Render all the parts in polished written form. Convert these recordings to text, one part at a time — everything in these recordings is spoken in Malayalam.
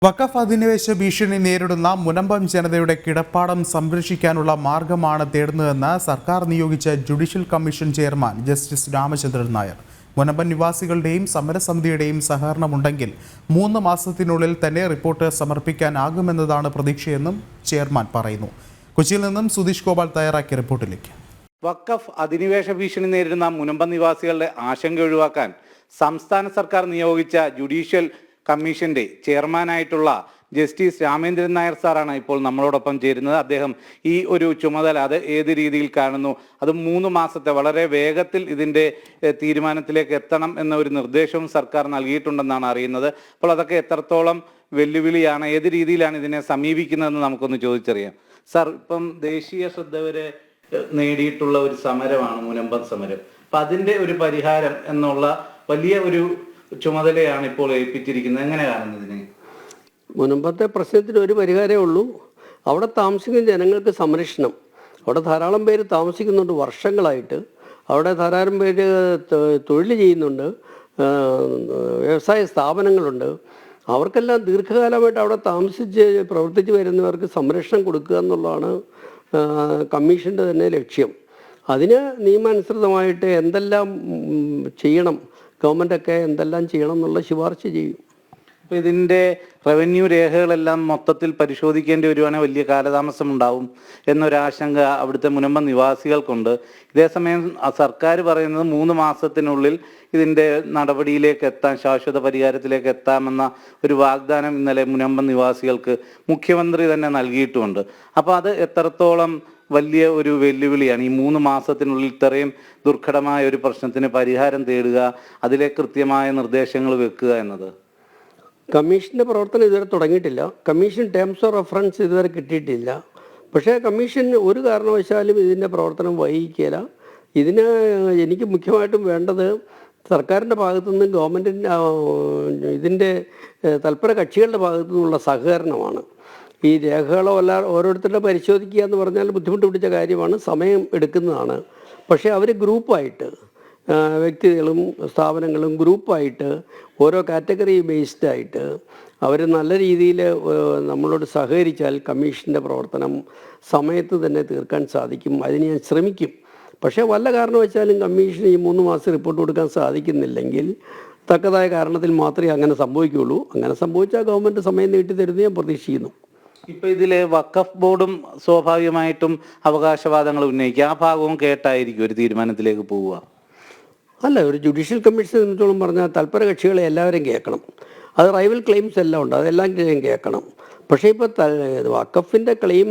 വഖഫ് അധിനിവേശ ഭീഷണി നേരിടുന്ന മുനമ്പം ജനതയുടെ കിടപ്പാടം സംരക്ഷിക്കാനുള്ള മാർഗമാണ് തേടുന്നതെന്ന് സർക്കാർ നിയോഗിച്ച judicial commission chairman justice Ramachandran Nair. Munambam നിവാസികളുടെയും സമരസമിതിയുടെയും സഹകരണമുണ്ടെങ്കിൽ 3 മാസത്തിനുള്ളിൽ തന്നെ റിപ്പോർട്ട് സമർപ്പിക്കാനാകുമെന്നതാണ് പ്രതീക്ഷയെന്നും ചെയർമാൻ പറയുന്നു. കൊച്ചിയിൽ നിന്നും സുധീഷ് ഗോപാൽ തയ്യാറാക്കിയ റിപ്പോർട്ടിലേക്ക്. വഖഫ് അധിനിവേശ ഭീഷണി നേരിടുന്ന മുനമ്പം നിവാസികളുടെ ആശങ്ക ഒഴിവാക്കാൻ സംസ്ഥാന സർക്കാർ നിയോഗിച്ച ജുഡീഷ്യൽ കമ്മീഷന്റെ ചെയർമാനായിട്ടുള്ള ജസ്റ്റിസ് രാമചന്ദ്രൻ നായർ സാറാണ് ഇപ്പോൾ നമ്മളോടൊപ്പം ചേരുന്നത്. അദ്ദേഹം ഈ ഒരു ചുമതല അത് ഏത് രീതിയിൽ കാണുന്നു, അത് 3 മാസത്തെ വളരെ വേഗത്തിൽ ഇതിൻ്റെ തീരുമാനത്തിലേക്ക് എത്തണം എന്ന ഒരു നിർദ്ദേശവും സർക്കാർ നൽകിയിട്ടുണ്ടെന്നാണ് അറിയുന്നത്. അപ്പോൾ അതൊക്കെ എത്രത്തോളം വെല്ലുവിളിയാണ്, ഏത് രീതിയിലാണ് ഇതിനെ സമീപിക്കുന്നതെന്ന് നമുക്കൊന്ന് ചോദിച്ചറിയാം. സാർ, ഇപ്പം ദേശീയ ശ്രദ്ധ വരെ നേടിയിട്ടുള്ള ഒരു സമരമാണ് മുനമ്പം സമരം. അപ്പം അതിൻ്റെ ഒരു പരിഹാരം എന്നുള്ള വലിയ ഒരു ചുമതലയാണ് ഇപ്പോൾ ഏൽപ്പിച്ചിരിക്കുന്നത്. എങ്ങനെ കാണുന്നതിനെ? മുനമ്പത്തെ പ്രശ്നത്തിന് ഒരു പരിഹാരമേ ഉള്ളൂ. അവിടെ താമസിക്കുന്ന ജനങ്ങൾക്ക് സംരക്ഷണം. അവിടെ ധാരാളം പേര് താമസിക്കുന്നുണ്ട് വർഷങ്ങളായിട്ട്. അവിടെ ധാരാളം പേര് തൊഴിൽ ചെയ്യുന്നുണ്ട്, വ്യവസായ സ്ഥാപനങ്ങളുണ്ട്. അവർക്കെല്ലാം ദീർഘകാലമായിട്ട് അവിടെ താമസിച്ച് പ്രവർത്തിച്ച് വരുന്നവർക്ക് സംരക്ഷണം കൊടുക്കുക എന്നുള്ളതാണ് കമ്മീഷൻ്റെ തന്നെ ലക്ഷ്യം. അതിന് നിയമാനുസൃതമായിട്ട് എന്തെല്ലാം ചെയ്യണം, ഗവൺമെൻറ്റൊക്കെ എന്തെല്ലാം ചെയ്യണം എന്നുള്ള ശുപാർശ ചെയ്യും. അപ്പോൾ ഇതിൻ്റെ റവന്യൂ രേഖകളെല്ലാം മൊത്തത്തിൽ പരിശോധിക്കേണ്ടി വരുവാണെങ്കിൽ വലിയ കാലതാമസം ഉണ്ടാവും എന്നൊരാശങ്ക അവിടുത്തെ മുനമ്പം നിവാസികൾക്കുണ്ട്. ഇതേസമയം സർക്കാർ പറയുന്നത് 3 മാസത്തിനുള്ളിൽ ഇതിൻ്റെ നടപടിയിലേക്ക് എത്താൻ, ശാശ്വത പരിഹാരത്തിലേക്ക് എത്താമെന്ന ഒരു വാഗ്ദാനം ഇന്നലെ മുനമ്പം നിവാസികൾക്ക് മുഖ്യമന്ത്രി തന്നെ നൽകിയിട്ടുമുണ്ട്. അപ്പോൾ അത് എത്രത്തോളം വലിയ ഒരു വെല്ലുവിളിയാണ് ഈ 3 മാസത്തിനുള്ളിൽ ഇത്രയും ദുർഘടമായ ഒരു പ്രശ്നത്തിന് പരിഹാരം തേടുക, അതിലെ കൃത്യമായ നിർദ്ദേശങ്ങൾ വെക്കുക എന്നത്? കമ്മീഷൻ്റെ പ്രവർത്തനം ഇതുവരെ തുടങ്ങിയിട്ടില്ല. കമ്മീഷൻ ടേംസ് ഓഫ് റെഫറൻസ് ഇതുവരെ കിട്ടിയിട്ടില്ല. പക്ഷേ കമ്മീഷൻ ഒരു കാരണവശാലും ഇതിൻ്റെ പ്രവർത്തനം വൈകിക്കില്ല. ഇതിന് എനിക്ക് മുഖ്യമായിട്ടും വേണ്ടത് സർക്കാരിൻ്റെ ഭാഗത്തു നിന്നും ഗവൺമെൻറ്റിൻ്റെ ഇതിൻ്റെ തൽപര കക്ഷികളുടെ ഭാഗത്തു നിന്നുള്ള സഹകരണമാണ്. ഈ രേഖകളോ അല്ല ഓരോരുത്തരുടെ പരിശോധിക്കുക എന്ന് പറഞ്ഞാൽ ബുദ്ധിമുട്ട് പിടിച്ച കാര്യമാണ്, സമയം എടുക്കുന്നതാണ്. പക്ഷേ അവർ ഗ്രൂപ്പായിട്ട്, വ്യക്തികളും സ്ഥാപനങ്ങളും ഗ്രൂപ്പായിട്ട് ഓരോ കാറ്റഗറി ബേസ്ഡായിട്ട് അവർ നല്ല രീതിയിൽ നമ്മളോട് സഹകരിച്ചാൽ കമ്മീഷൻ്റെ പ്രവർത്തനം സമയത്ത് തന്നെ തീർക്കാൻ സാധിക്കും. അതിന് ഞാൻ ശ്രമിക്കും. പക്ഷേ വല്ല കാരണവശാലും കമ്മീഷന് ഈ 3 മാസം റിപ്പോർട്ട് കൊടുക്കാൻ സാധിക്കുന്നില്ലെങ്കിൽ തക്കതായ കാരണത്തിൽ മാത്രമേ അങ്ങനെ സംഭവിക്കുകയുള്ളൂ. അങ്ങനെ സംഭവിച്ചാൽ ഗവൺമെൻറ് സമയം നീട്ടിത്തരുമെന്ന് ഞാൻ പ്രതീക്ഷിക്കുന്നു. ഇപ്പം ഇതിൽ വഖഫ് ബോർഡും സ്വാഭാവികമായിട്ടും അവകാശവാദങ്ങൾ ഉന്നയിക്കുക, ആ ഭാഗവും കേട്ടായിരിക്കും ഒരു തീരുമാനത്തിലേക്ക് പോവുക. അല്ല, ഒരു ജുഡീഷ്യൽ കമ്മീഷനെ സംബന്ധിച്ചോളം പറഞ്ഞാൽ തൽപര കക്ഷികളെ എല്ലാവരും കേൾക്കണം. അത് റൈവൽ ക്ലെയിംസ് എല്ലാം ഉണ്ട്, അതെല്ലാം കേൾക്കണം. പക്ഷേ ഇപ്പോൾ വഖഫിൻ്റെ ക്ലെയിം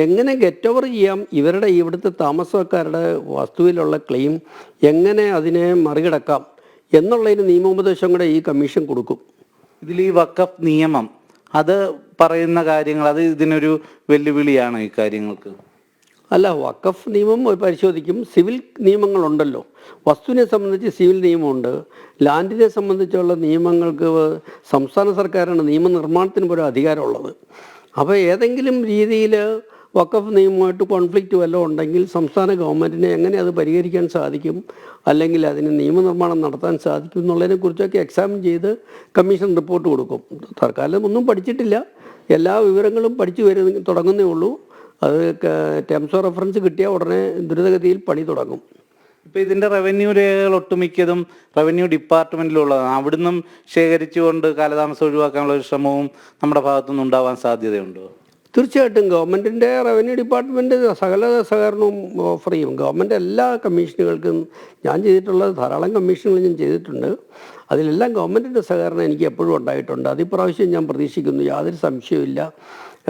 എങ്ങനെ ഗെറ്റ് ഓവർ ചെയ്യാം, ഇവിടുത്തെ താമസക്കാരുടെ വസ്തുവിലുള്ള ക്ലെയിം എങ്ങനെ അതിനെ മറികടക്കാം എന്നുള്ളതിന് നിയമോപദേശം കൂടെ ഈ കമ്മീഷൻ കൊടുക്കും. ഇതിൽ ഈ വഖഫ് നിയമം അത് പറയുന്ന കാര്യങ്ങൾ, അത് ഇതിനൊരു വെല്ലുവിളിയാണോ ഈ കാര്യങ്ങൾക്ക്? അല്ല, വഖഫ് നിയമം പരിശോധിക്കും. സിവിൽ നിയമങ്ങളുണ്ടല്ലോ, വസ്തുവിനെ സംബന്ധിച്ച് സിവിൽ നിയമമുണ്ട്. ലാൻഡിനെ സംബന്ധിച്ചുള്ള നിയമങ്ങൾക്ക് സംസ്ഥാന സർക്കാരാണ് നിയമനിർമ്മാണത്തിന് പോലും അധികാരമുള്ളത്. അപ്പോൾ ഏതെങ്കിലും രീതിയിൽ വഖഫ് നിയമമായിട്ട് കോൺഫ്ലിക്റ്റ് വല്ലതും ഉണ്ടെങ്കിൽ സംസ്ഥാന ഗവൺമെൻറ്റിനെ എങ്ങനെ അത് പരിഹരിക്കാൻ സാധിക്കും, അല്ലെങ്കിൽ അതിന് നിയമനിർമ്മാണം നടത്താൻ സാധിക്കും എന്നുള്ളതിനെക്കുറിച്ചൊക്കെ എക്സാമിൻ ചെയ്ത് കമ്മീഷൻ റിപ്പോർട്ട് കൊടുക്കും. തൽക്കാലം ഒന്നും പഠിച്ചിട്ടില്ല, എല്ലാ വിവരങ്ങളും പഠിച്ചു തുടങ്ങുന്നേ ഉള്ളൂ. അത് ടേംസ് ഓഫ് റെഫറൻസ് കിട്ടിയ ഉടനെ ദ്രുതഗതിയിൽ പണി തുടങ്ങും. ഇപ്പോൾ ഇതിൻ്റെ റവന്യൂ രേഖകൾ ഒട്ടുമിക്കതും റവന്യൂ ഡിപ്പാർട്ട്മെൻറ്റിലുള്ളതാണ്. അവിടുന്നും ശേഖരിച്ചുകൊണ്ട് കാലതാമസം ഒഴിവാക്കാനുള്ള ഒരു ശ്രമവും നമ്മുടെ ഭാഗത്തുനിന്ന് ഉണ്ടാവാൻ സാധ്യതയുണ്ടോ? തീർച്ചയായിട്ടും ഗവൺമെൻറ്റിൻ്റെ റവന്യൂ ഡിപ്പാർട്ട്മെൻറ്റ് സകല സഹകരണവും ഓഫർ ചെയ്യും. ഗവൺമെൻറ് എല്ലാ കമ്മീഷനുകൾക്കും ഞാൻ ചെയ്തിട്ടുള്ള ധാരാളം കമ്മീഷനുകൾ ഞാൻ ചെയ്തിട്ടുണ്ട്. അതിലെല്ലാം ഗവൺമെൻറ്റിൻ്റെ സഹകരണം എനിക്ക് എപ്പോഴും ഉണ്ടായിട്ടുണ്ട്. അത് ഇപ്രാവശ്യം ഞാൻ പ്രതീക്ഷിക്കുന്നു. യാതൊരു സംശയവുമില്ല.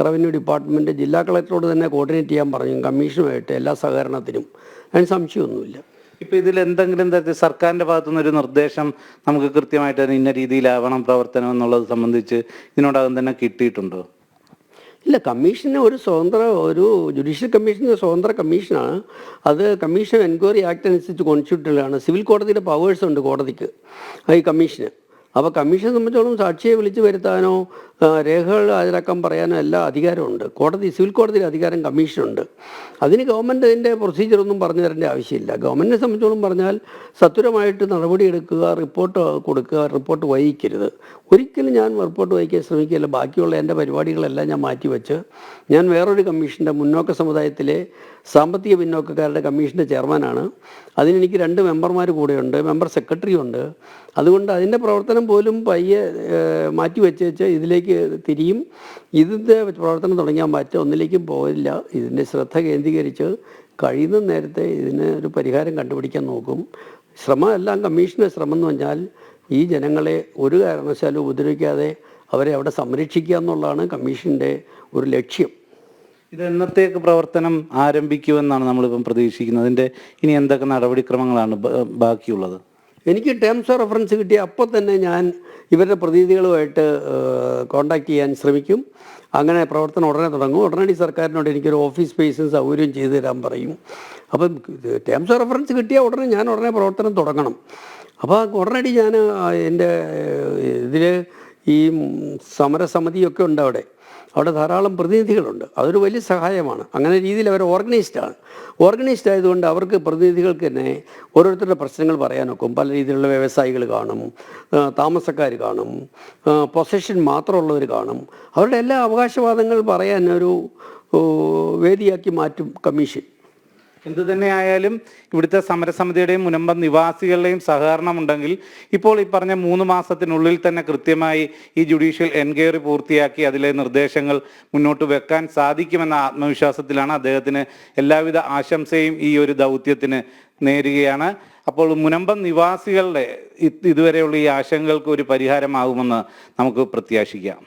റവന്യൂ ഡിപ്പാർട്ട്മെൻറ്റ് ജില്ലാ കളക്ടറോട് തന്നെ കോർഡിനേറ്റ് ചെയ്യാൻ പറഞ്ഞു, കമ്മീഷനുമായിട്ട് എല്ലാ സഹകരണത്തിനും. അതിന് സംശയമൊന്നുമില്ല. ഇപ്പോൾ ഇതിൽ എന്തെങ്കിലും തരത്തിൽ സർക്കാരിൻ്റെ ഭാഗത്തുനിന്നൊരു നിർദ്ദേശം നമുക്ക് കൃത്യമായിട്ട് ഇന്ന രീതിയിലാവണം പ്രവർത്തനം എന്നുള്ളത് സംബന്ധിച്ച് ഇതിനോടകം തന്നെ കിട്ടിയിട്ടുണ്ടോ? ഇല്ല, കമ്മീഷന് ഒരു ജുഡീഷ്യൽ കമ്മീഷൻ സ്വതന്ത്ര കമ്മീഷനാണ്. അത് കമ്മീഷൻ എൻക്വയറി ആക്ട് അനുസരിച്ച് കോൺസ്റ്റിറ്റ്യൂട്ടലാണ്. സിവിൽ കോടതിയുടെ പവേഴ്സ് ഉണ്ട് കോടതിക്ക്, ഈ കമ്മീഷന്. അപ്പോൾ കമ്മീഷനെ സംബന്ധിച്ചോളം സാക്ഷിയെ വിളിച്ചു വരുത്താനോ രേഖകൾ ഹാജരാക്കാൻ പറയാനോ എല്ലാ അധികാരമുണ്ട്. സിവിൽ കോടതിയിൽ അധികാരം കമ്മീഷനുണ്ട്. അതിന് ഗവൺമെൻറ് അതിൻ്റെ പ്രൊസീജിയറൊന്നും പറഞ്ഞു തരേണ്ട ആവശ്യമില്ല. ഗവൺമെൻറ്റിനെ സംബന്ധിച്ചോളം പറഞ്ഞാൽ സത്വരമായിട്ട് നടപടിയെടുക്കുക, റിപ്പോർട്ട് കൊടുക്കുക, റിപ്പോർട്ട് വൈകിക്കരുത്. ഒരിക്കലും ഞാൻ റിപ്പോർട്ട് വൈകിക്കാൻ ശ്രമിക്കുകയില്ല. ബാക്കിയുള്ള എൻ്റെ പരിപാടികളെല്ലാം ഞാൻ മാറ്റിവെച്ച് ഞാൻ വേറൊരു കമ്മീഷൻ്റെ മുന്നോക്ക സമുദായത്തിലെ സാമ്പത്തിക പിന്നോക്കക്കാരുടെ കമ്മീഷൻ്റെ ചെയർമാനാണ്. അതിനെനിക്ക് 2 മെമ്പർമാർ കൂടെയുണ്ട്, മെമ്പർ സെക്രട്ടറി ഉണ്ട്. അതുകൊണ്ട് അതിൻ്റെ പ്രവർത്തനം പോലും പയ്യെ മാറ്റിവെച്ച് ഇതിലേക്ക് തിരിയും. ഇതിൻ്റെ പ്രവർത്തനം തുടങ്ങിയാൽ മറ്റൊന്നിലേക്കും പോകില്ല. ഇതിൻ്റെ ശ്രദ്ധ കേന്ദ്രീകരിച്ച് കഴിയുന്ന നേരത്തെ ഇതിന് ഒരു പരിഹാരം കണ്ടുപിടിക്കാൻ നോക്കും. എല്ലാം കമ്മീഷൻ്റെ ശ്രമം എന്ന് പറഞ്ഞാൽ ഈ ജനങ്ങളെ ഒരു കാരണവശാലും ഉപദ്രവിക്കാതെ അവരെ അവിടെ സംരക്ഷിക്കുക എന്നുള്ളതാണ് കമ്മീഷൻ്റെ ഒരു ലക്ഷ്യം. ഇത് എന്നത്തേക്ക് പ്രവർത്തനം ആരംഭിക്കുമെന്നാണ് നമ്മളിപ്പം പ്രതീക്ഷിക്കുന്നത്? അതിൻ്റെ ഇനി എന്തൊക്കെ നടപടിക്രമങ്ങളാണ് ബാക്കിയുള്ളത്? എനിക്ക് ടേംസ് ഓഫ് റെഫറൻസ് കിട്ടിയ അപ്പോൾ തന്നെ ഞാൻ ഇവരുടെ പ്രതിനിധികളുമായിട്ട് കോൺടാക്റ്റ് ചെയ്യാൻ ശ്രമിക്കും. അങ്ങനെ പ്രവർത്തനം ഉടനെ തുടങ്ങും. ഉടനടി സർക്കാരിനോട് എനിക്കൊരു ഓഫീസ് സ്പേസും സൗകര്യവും ചെയ്തു തരാൻ പറയും. അപ്പം ടേംസ് ഓഫ് റെഫറൻസ് കിട്ടിയാൽ ഞാൻ ഉടനെ പ്രവർത്തനം തുടങ്ങണം. അപ്പോൾ ഉടനടി ഞാൻ എൻ്റെ ഇതിൽ ഈ സമരസമിതിയൊക്കെ ഉണ്ട് അവിടെ ധാരാളം പ്രതിനിധികളുണ്ട്. അതൊരു വലിയ സഹായമാണ്. അങ്ങനെ രീതിയിൽ അവർ ഓർഗനൈസ്ഡ് ആയതുകൊണ്ട് അവർക്ക് പ്രതിനിധികൾക്ക് തന്നെ ഓരോരുത്തരുടെ പ്രശ്നങ്ങൾ പറയാനൊക്കും. പല രീതിയിലുള്ള വ്യവസായികൾ കാണും, താമസക്കാർ കാണും, പൊസഷൻ മാത്രമുള്ളവർ കാണും. അവരുടെ എല്ലാ അവകാശവാദങ്ങൾ പറയാൻ ഒരു വേദിയാക്കി മാറ്റും കമ്മീഷൻ. എന്തു തന്നെയായാലും ഇവിടുത്തെ സമരസമിതിയുടെയും മുനമ്പം നിവാസികളുടെയും സഹകരണമുണ്ടെങ്കിൽ ഇപ്പോൾ ഈ പറഞ്ഞ 3 മാസത്തിനുള്ളിൽ തന്നെ കൃത്യമായി ഈ ജുഡീഷ്യൽ എൻക്വയറി പൂർത്തിയാക്കി അതിലെ നിർദ്ദേശങ്ങൾ മുന്നോട്ട് വെക്കാൻ സാധിക്കുമെന്ന ആത്മവിശ്വാസത്തിലാണ്. അദ്ദേഹത്തിന് എല്ലാവിധ ആശംസയും ഈ ഒരു ദൗത്യത്തിന് നേരുകയാണ്. അപ്പോൾ മുനമ്പം നിവാസികളുടെ ഇതുവരെയുള്ള ഈ ആശങ്കകൾക്ക് ഒരു പരിഹാരമാകുമെന്ന് നമുക്ക് പ്രത്യാശിക്കാം.